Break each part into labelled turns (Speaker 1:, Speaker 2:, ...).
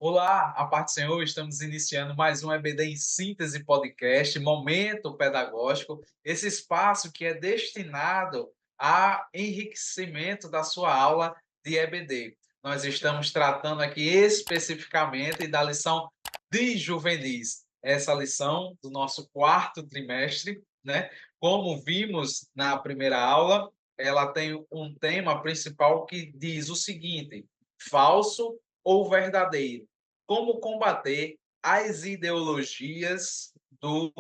Speaker 1: Olá, a paz do Senhor, estamos iniciando mais um EBD em Síntese Podcast, Momento Pedagógico, esse espaço que é destinado a enriquecimento da sua aula de EBD. Nós estamos tratando aqui especificamente da lição de juvenis, essa lição do nosso quarto trimestre, né? Como vimos na primeira aula, ela tem um tema principal que diz o seguinte: falso ou verdadeiro? Como combater as ideologias do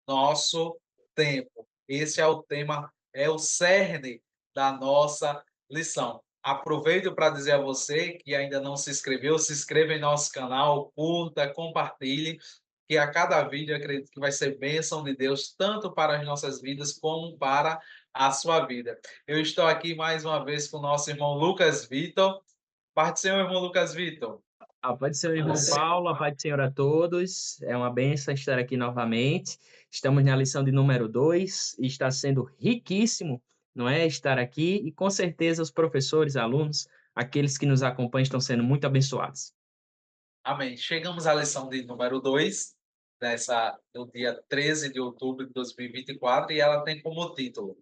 Speaker 1: nosso tempo. Esse é o tema, é o cerne da nossa lição. Aproveito para dizer a você que ainda não se inscreveu, se inscreva em nosso canal, curta, compartilhe, que a cada vídeo eu acredito que vai ser bênção de Deus, tanto para as nossas vidas como para a sua vida. Eu estou aqui mais uma vez com o nosso irmão Lucas Vitor. Parte do Senhor, irmão Lucas Vitor.
Speaker 2: A paz do Senhor, irmão Paulo, a paz do Senhor a todos. É uma bênção estar aqui novamente. Estamos na lição de número 2 e está sendo riquíssimo, não é? Estar aqui e com certeza os professores, alunos, aqueles que nos acompanham estão sendo muito abençoados.
Speaker 1: Amém. Chegamos à lição de número 2, no dia 13 de outubro de 2024, e ela tem como título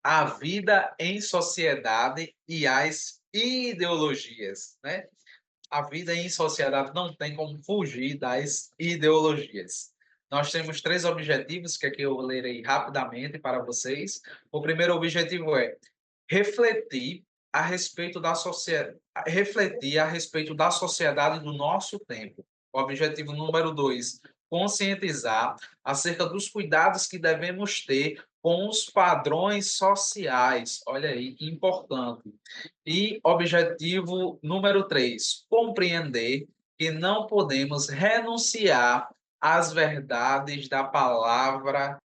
Speaker 1: A Vida em Sociedade e as Ideologias, né? A vida em sociedade não tem como fugir das ideologias. Nós temos três objetivos que aqui eu lerei rapidamente para vocês. O primeiro objetivo é refletir a respeito da sociedade, refletir a respeito da sociedade do nosso tempo. O objetivo número 2, conscientizar acerca dos cuidados que devemos ter com os padrões sociais. Olha aí, que importante. E objetivo número 3, compreender que não podemos renunciar às verdades da palavra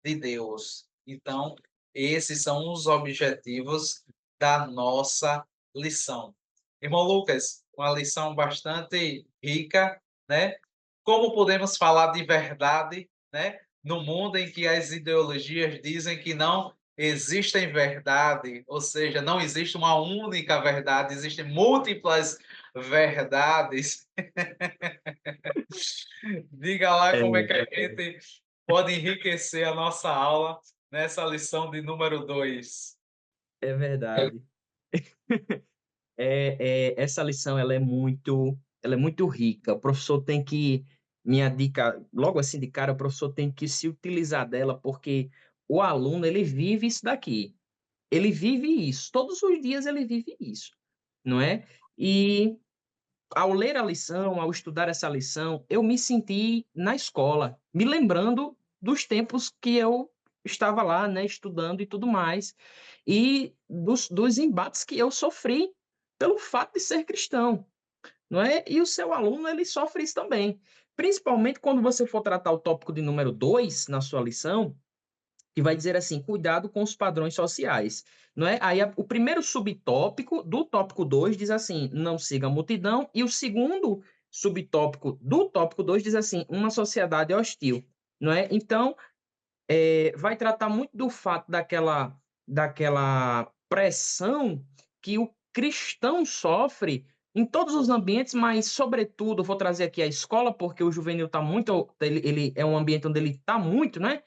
Speaker 1: de Deus. Então, esses são os objetivos da nossa lição. Irmão Lucas, uma lição bastante rica, né? Como podemos falar de verdade, né? No mundo em que as ideologias dizem que não existem verdade, ou seja, não existe uma única verdade, existem múltiplas verdades. Diga lá como é que a gente pode enriquecer a nossa aula nessa lição de número 2.
Speaker 2: É verdade. Essa lição ela é muito rica. O professor tem que, minha dica, logo assim de cara, o professor tem que se utilizar dela, porque o aluno ele vive isso daqui. Ele vive isso, todos os dias ele vive isso, não é? E ao ler a lição, ao estudar essa lição, eu me senti na escola, me lembrando dos tempos que eu estava lá, né, estudando e tudo mais, e dos embates que eu sofri pelo fato de ser cristão, não é? E o seu aluno, ele sofre isso também. Principalmente quando você for tratar o tópico de número 2 na sua lição, que vai dizer assim: cuidado com os padrões sociais, não é? Aí o primeiro subtópico do tópico 2 diz assim: não siga a multidão, e o segundo subtópico do tópico 2 diz assim: uma sociedade hostil, não é? Então, vai tratar muito do fato daquela pressão que o cristão sofre em todos os ambientes, mas sobretudo, eu vou trazer aqui a escola, porque o juvenil está muito, ele é um ambiente onde ele está muito, né?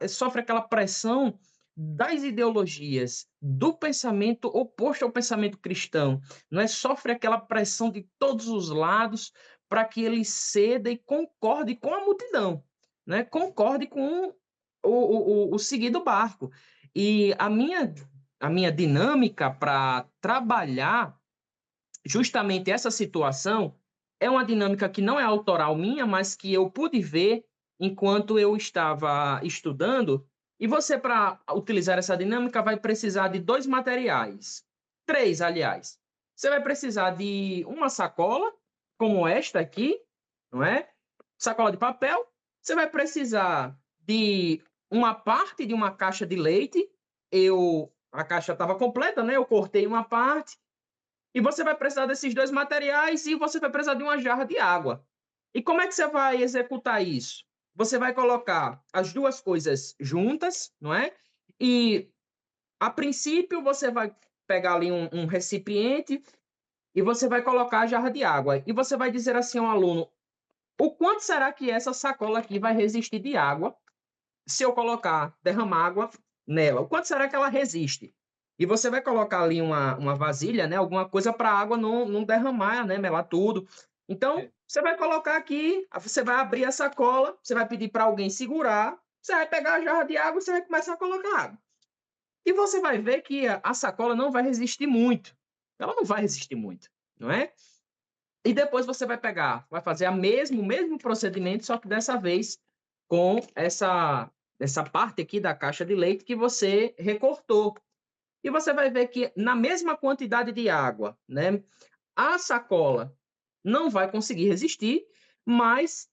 Speaker 2: Sofre aquela pressão das ideologias, do pensamento oposto ao pensamento cristão, não é? Sofre aquela pressão de todos os lados para que ele ceda e concorde com a multidão, né? Concorde com o seguir do barco. E a minha dinâmica para trabalhar justamente essa situação é uma dinâmica que não é autoral minha, mas que eu pude ver enquanto eu estava estudando. E você, para utilizar essa dinâmica, vai precisar de 2 materiais. 3, aliás. Você vai precisar de uma sacola, como esta aqui, não é? Sacola de papel. Você vai precisar de uma parte de uma caixa de leite. A caixa estava completa, né? Eu cortei uma parte e você vai precisar desses 2 materiais e você vai precisar de uma jarra de água. E como é que você vai executar isso? Você vai colocar as 2 coisas juntas, não é? E, a princípio, você vai pegar ali um recipiente e você vai colocar a jarra de água. E você vai dizer assim ao aluno: o quanto será que essa sacola aqui vai resistir de água se eu colocar, derramar água nela? O quanto será que ela resiste? E você vai colocar ali uma vasilha, né? Alguma coisa para a água não derramar, né? Melar tudo. Então, você vai colocar aqui, você vai abrir a sacola, você vai pedir para alguém segurar, você vai pegar a jarra de água e você vai começar a colocar água. E você vai ver que a sacola não vai resistir muito. Ela não vai resistir muito, não é? E depois você vai pegar, vai fazer o mesmo procedimento, só que dessa vez com essa parte aqui da caixa de leite que você recortou. E você vai ver que na mesma quantidade de água, né, a sacola não vai conseguir resistir, mas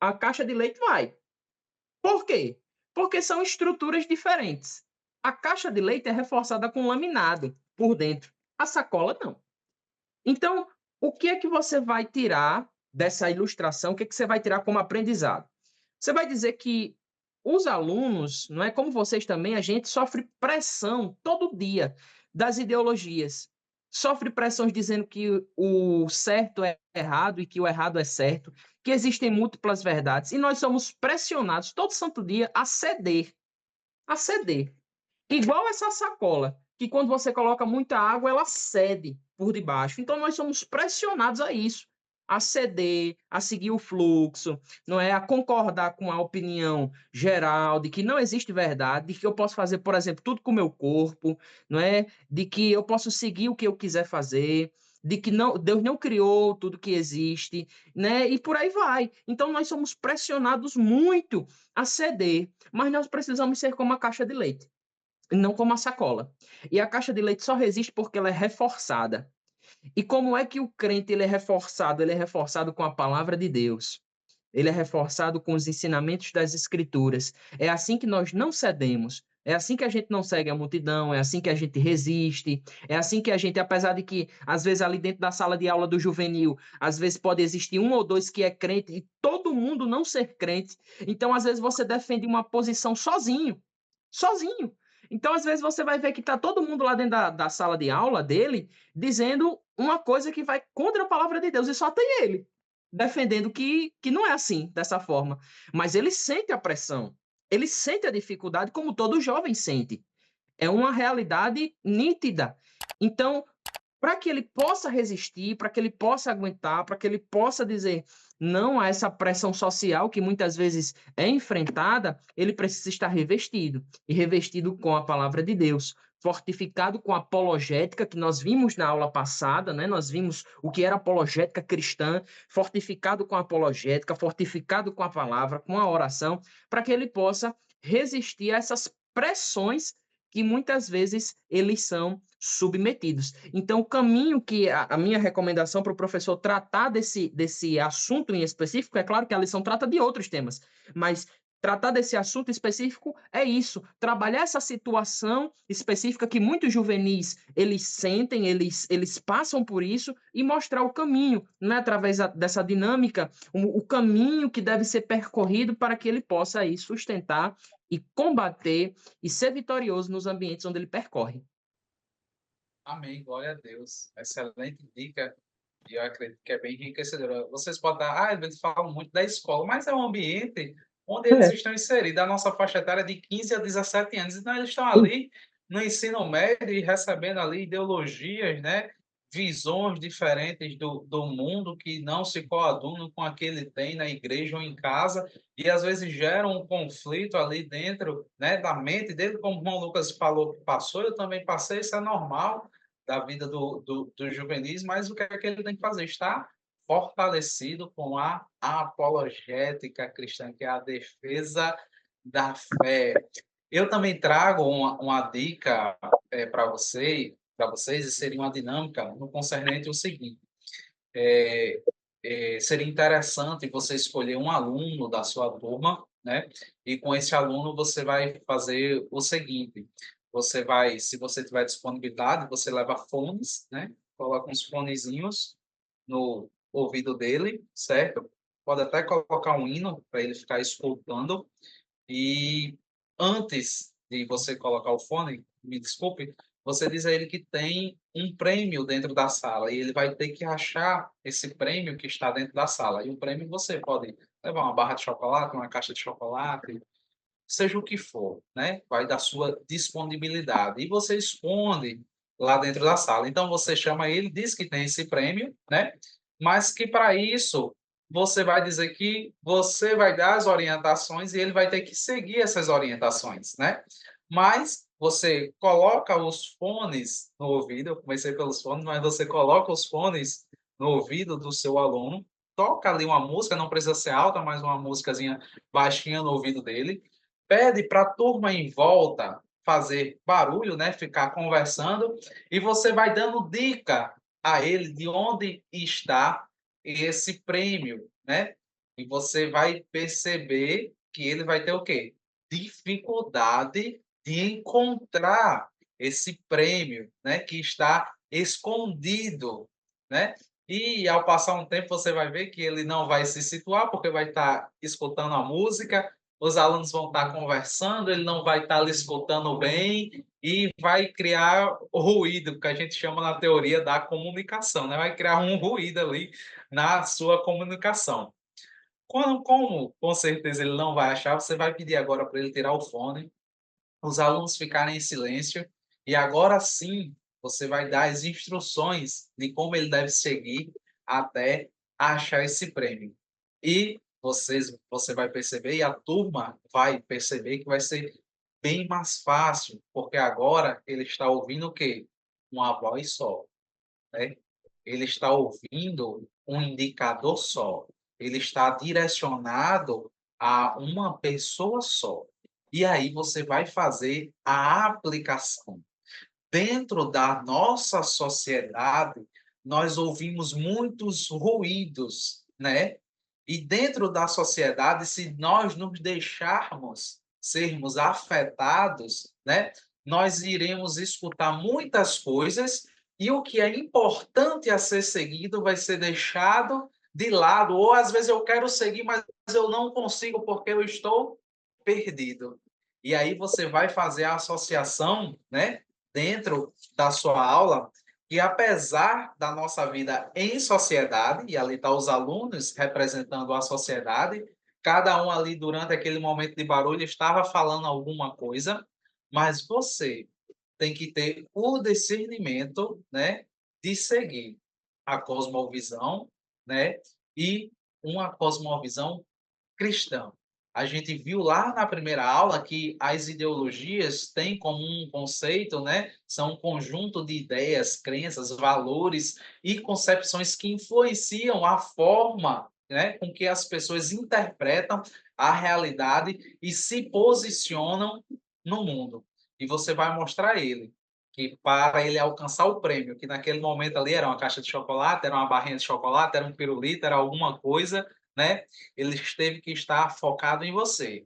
Speaker 2: a caixa de leite vai. Por quê? Porque são estruturas diferentes. A caixa de leite é reforçada com laminado por dentro. A sacola não. Então, o que é que você vai tirar dessa ilustração? O que é que você vai tirar como aprendizado? Você vai dizer que os alunos, não é como vocês também, a gente sofre pressão todo dia das ideologias. Sofre pressões dizendo que o certo é errado e que o errado é certo, que existem múltiplas verdades, e nós somos pressionados todo santo dia a ceder, a ceder. Igual essa sacola, que quando você coloca muita água, ela cede por debaixo. Então, nós somos pressionados a isso, a ceder, a seguir o fluxo, não é? A concordar com a opinião geral de que não existe verdade, de que eu posso fazer, por exemplo, tudo com o meu corpo, não é? De que eu posso seguir o que eu quiser fazer, de que não, Deus não criou tudo que existe, né? E por aí vai. Então, nós somos pressionados muito a ceder, mas nós precisamos ser como a caixa de leite, não como a sacola. E a caixa de leite só resiste porque ela é reforçada. E como é que o crente ele é reforçado? Ele é reforçado com a palavra de Deus. Ele é reforçado com os ensinamentos das Escrituras. É assim que nós não cedemos. É assim que a gente não segue a multidão, é assim que a gente resiste, é assim que a gente, apesar de que, às vezes, ali dentro da sala de aula do juvenil, às vezes pode existir um ou dois que é crente e todo mundo não ser crente. Então, às vezes, você defende uma posição sozinho, sozinho. Então, às vezes, você vai ver que está todo mundo lá dentro da sala de aula dele dizendo uma coisa que vai contra a palavra de Deus, e só tem ele defendendo que não é assim, dessa forma. Mas ele sente a pressão, ele sente a dificuldade, como todo jovem sente. É uma realidade nítida. Então, para que ele possa resistir, para que ele possa aguentar, para que ele possa dizer não a essa pressão social que muitas vezes é enfrentada, ele precisa estar revestido, e revestido com a palavra de Deus, fortificado com a apologética que nós vimos na aula passada, né? Nós vimos o que era apologética cristã, fortificado com a apologética, fortificado com a palavra, com a oração, para que ele possa resistir a essas pressões que muitas vezes eles são submetidos. Então, o caminho que a minha recomendação para o professor tratar desse assunto em específico, é claro que a lição trata de outros temas, mas tratar desse assunto específico é isso, trabalhar essa situação específica que muitos juvenis eles sentem, eles passam por isso, e mostrar o caminho, né, através dessa dinâmica, o caminho que deve ser percorrido para que ele possa aí sustentar e combater e ser vitorioso nos ambientes onde ele percorre.
Speaker 1: Amém, glória a Deus. Excelente dica. E eu acredito que é bem enriquecedora. Vocês podem dar, eles falam muito da escola, mas é um ambiente onde eles
Speaker 2: É.
Speaker 1: estão inseridos. A nossa faixa etária é de 15 a 17 anos. Então, eles estão ali no ensino médio e recebendo ali ideologias, né? Visões diferentes do mundo que não se coadunam com a que ele tem na igreja ou em casa, e às vezes geram um conflito ali dentro, né, da mente dele, como o irmão Lucas falou que passou, eu também passei, isso é normal da vida dos juvenis, mas o que é que ele tem que fazer? Estar fortalecido com a apologética cristã, que é a defesa da fé. Eu também trago uma dica para vocês, e seria uma dinâmica no concernente o seguinte: é, seria interessante você escolher um aluno da sua turma, né? E com esse aluno você vai fazer o seguinte: você vai, se você tiver disponibilidade, você leva fones, né? Coloca uns fonezinhos no ouvido dele, certo? Pode até colocar um hino para ele ficar escutando. E antes de você colocar o fone, me desculpe, você diz a ele que tem um prêmio dentro da sala e ele vai ter que achar esse prêmio que está dentro da sala. E o prêmio você pode levar uma barra de chocolate, uma caixa de chocolate, seja o que for, né? Vai da sua disponibilidade. E você esconde lá dentro da sala. Então você chama ele, diz que tem esse prêmio, né? Mas que para isso você vai dizer que você vai dar as orientações e ele vai ter que seguir essas orientações, né? Mas você coloca os fones no ouvido, eu comecei pelos fones, mas você coloca os fones no ouvido do seu aluno, toca ali uma música, não precisa ser alta, mas uma músicazinha baixinha no ouvido dele, pede para a turma em volta fazer barulho, né, ficar conversando, e você vai dando dica a ele de onde está esse prêmio, né? E você vai perceber que ele vai ter o quê? Dificuldade de encontrar esse prêmio, né, que está escondido, né? E ao passar um tempo você vai ver que ele não vai se situar, porque vai estar escutando a música, os alunos vão estar conversando, ele não vai estar lhe escutando bem e vai criar ruído, que a gente chama na teoria da comunicação, né? Vai criar um ruído ali na sua comunicação. Como com certeza ele não vai achar, você vai pedir agora para ele tirar o fone, os alunos ficarem em silêncio, e agora sim você vai dar as instruções de como ele deve seguir até achar esse prêmio. E você vai perceber, e a turma vai perceber que vai ser bem mais fácil, porque agora ele está ouvindo o quê? Uma voz só, né? Ele está ouvindo um indicador só, ele está direcionado a uma pessoa só. E aí você vai fazer a aplicação. Dentro da nossa sociedade, nós ouvimos muitos ruídos, né? E dentro da sociedade, se nós nos deixarmos sermos afetados, né, nós iremos escutar muitas coisas e o que é importante a ser seguido vai ser deixado de lado, ou às vezes eu quero seguir, mas eu não consigo porque eu estou perdido. E aí você vai fazer a associação, né, dentro da sua aula, que apesar da nossa vida em sociedade, e ali estão os alunos representando a sociedade, cada um ali durante aquele momento de barulho estava falando alguma coisa, mas você tem que ter o discernimento, né, de seguir a cosmovisão, né, e uma cosmovisão cristã. A gente viu lá na primeira aula que as ideologias têm como um conceito, né, são um conjunto de ideias, crenças, valores e concepções que influenciam a forma, né, com que as pessoas interpretam a realidade e se posicionam no mundo. E você vai mostrar a ele que para ele alcançar o prêmio, que naquele momento ali era uma caixa de chocolate, era uma barrinha de chocolate, era um pirulito, era alguma coisa, né? Ele teve que estar focado em você.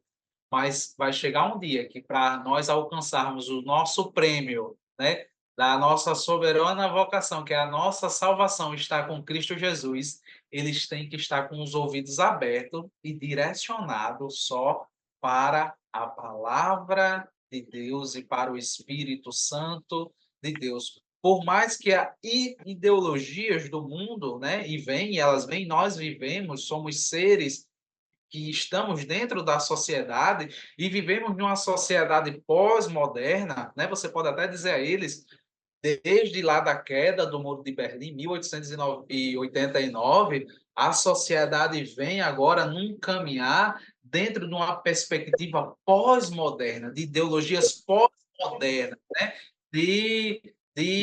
Speaker 1: Mas vai chegar um dia que para nós alcançarmos o nosso prêmio, né, da nossa soberana vocação, que é a nossa salvação, está com Cristo Jesus, eles têm que estar com os ouvidos abertos e direcionados só para a palavra de Deus e para o Espírito Santo de Deus. Por mais que as ideologias do mundo, né, elas vêm, nós vivemos, somos seres que estamos dentro da sociedade e vivemos numa sociedade pós-moderna, né? Você pode até dizer a eles, desde lá da queda do Muro de Berlim, 1889, a sociedade vem agora num caminhar dentro de uma perspectiva pós-moderna, de ideologias pós-modernas, né? De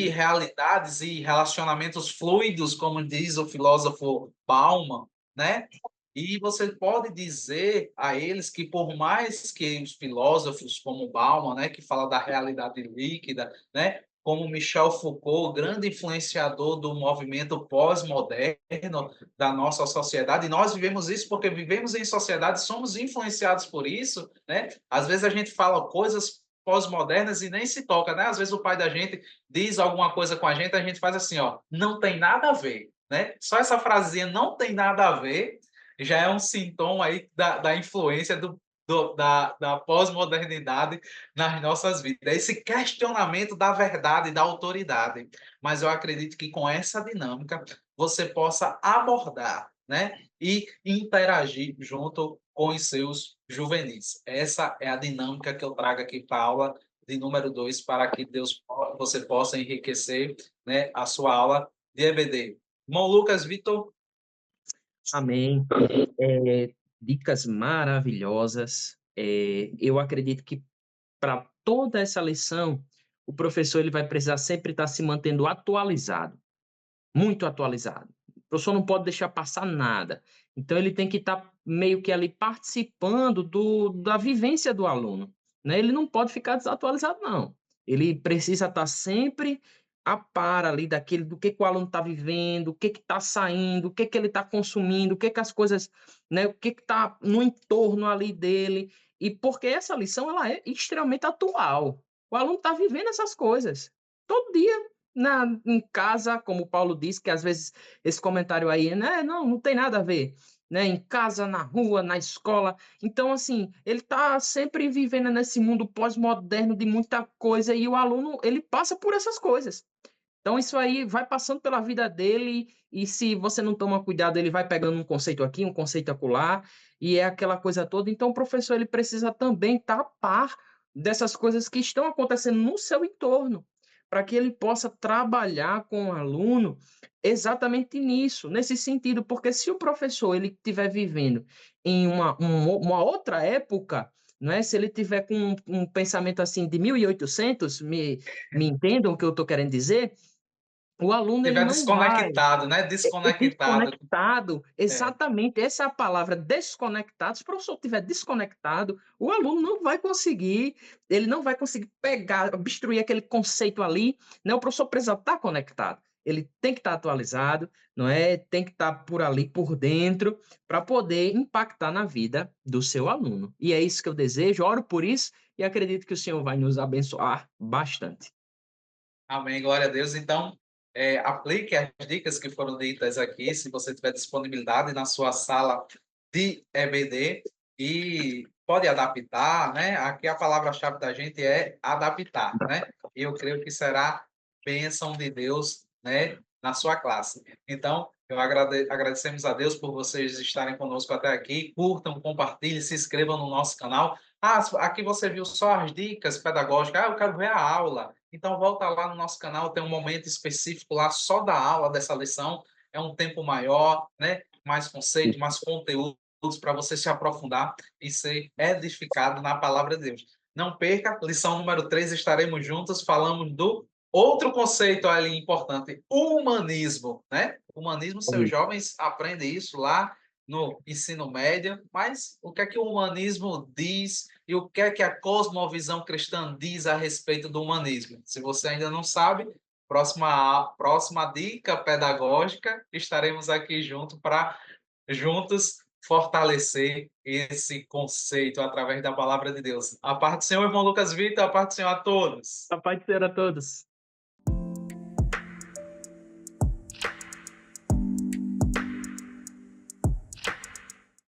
Speaker 1: realidades e relacionamentos fluidos, como diz o filósofo Bauman, né? E você pode dizer a eles que, por mais que os filósofos como Bauman, né, que fala da realidade líquida, né, como Michel Foucault, grande influenciador do movimento pós-moderno da nossa sociedade, e nós vivemos isso porque vivemos em sociedade, somos influenciados por isso, né? Às vezes a gente fala coisas pós-modernas e nem se toca, né? Às vezes o pai da gente diz alguma coisa com a gente faz assim, ó, não tem nada a ver, né? Só essa frasinha não tem nada a ver já é um sintoma aí da influência da pós-modernidade nas nossas vidas, esse questionamento da verdade e da autoridade. Mas eu acredito que com essa dinâmica você possa abordar, né, e interagir junto com os seus juvenis. Essa é a dinâmica que eu trago aqui para a aula de número 2 para que você possa enriquecer, né, a sua aula de EBD. Irmão Lucas, Vitor,
Speaker 2: Amém. Dicas maravilhosas. Eu acredito que para toda essa lição, o professor ele vai precisar sempre estar se mantendo atualizado, muito atualizado. O professor não pode deixar passar nada. Então ele tem que estar meio que ali participando da vivência do aluno, né? Ele não pode ficar desatualizado, não. Ele precisa estar sempre a par ali daquele do que o aluno está vivendo, o que está saindo, o que ele está consumindo, o que as coisas, né? O que está no entorno ali dele. E porque essa lição ela é extremamente atual. O aluno está vivendo essas coisas. Todo dia em casa, como o Paulo disse, que às vezes esse comentário aí, né, não tem nada a ver, né, em casa, na rua, na escola. Então, assim, ele está sempre vivendo nesse mundo pós-moderno de muita coisa e o aluno, ele passa por essas coisas. Então, isso aí vai passando pela vida dele e se você não toma cuidado, ele vai pegando um conceito aqui, um conceito acolá, e é aquela coisa toda. Então, o professor, ele precisa também estar a par dessas coisas que estão acontecendo no seu entorno, para que ele possa trabalhar com o aluno exatamente nisso, nesse sentido, porque se o professor ele estiver vivendo em uma outra época, não é? Se ele tiver com um pensamento assim de 1800, me entendam o que eu estou querendo dizer, o aluno ele
Speaker 1: estiver
Speaker 2: não vai
Speaker 1: desconectado, né? Desconectado.
Speaker 2: desconectado,
Speaker 1: É.
Speaker 2: exatamente, essa é a palavra, desconectado. Se o professor estiver desconectado, o aluno não vai conseguir, ele não vai conseguir pegar, obstruir aquele conceito ali, né? O professor precisa estar conectado. Ele tem que estar atualizado, não é? Tem que estar por ali, por dentro, para poder impactar na vida do seu aluno. E é isso que eu desejo, oro por isso e acredito que o Senhor vai nos abençoar bastante.
Speaker 1: Amém, glória a Deus. Então, aplique as dicas que foram ditas aqui, se você tiver disponibilidade na sua sala de EBD e pode adaptar, né? Aqui a palavra-chave da gente é adaptar, né? E eu creio que será bênção de Deus, né, na sua classe. Então, agradecemos a Deus por vocês estarem conosco até aqui. Curtam, compartilhem, se inscrevam no nosso canal. Ah, aqui você viu só as dicas pedagógicas. Ah, eu quero ver a aula. Então volta lá no nosso canal, tem um momento específico lá só da aula dessa lição. É um tempo maior, né? Mais conceito, mais conteúdos para você se aprofundar e ser edificado na palavra de Deus. Não perca, lição número 3, estaremos juntos, falamos do outro conceito ali importante, humanismo, né? Humanismo, seus jovens aprendem isso lá no ensino médio, mas o que é que o humanismo diz e o que é que a cosmovisão cristã diz a respeito do humanismo? Se você ainda não sabe, próxima dica pedagógica, estaremos aqui juntos fortalecer esse conceito através da palavra de Deus. A parte do Senhor, irmão Lucas Vitor, a parte do Senhor a todos.
Speaker 2: A paz do Senhor a todos.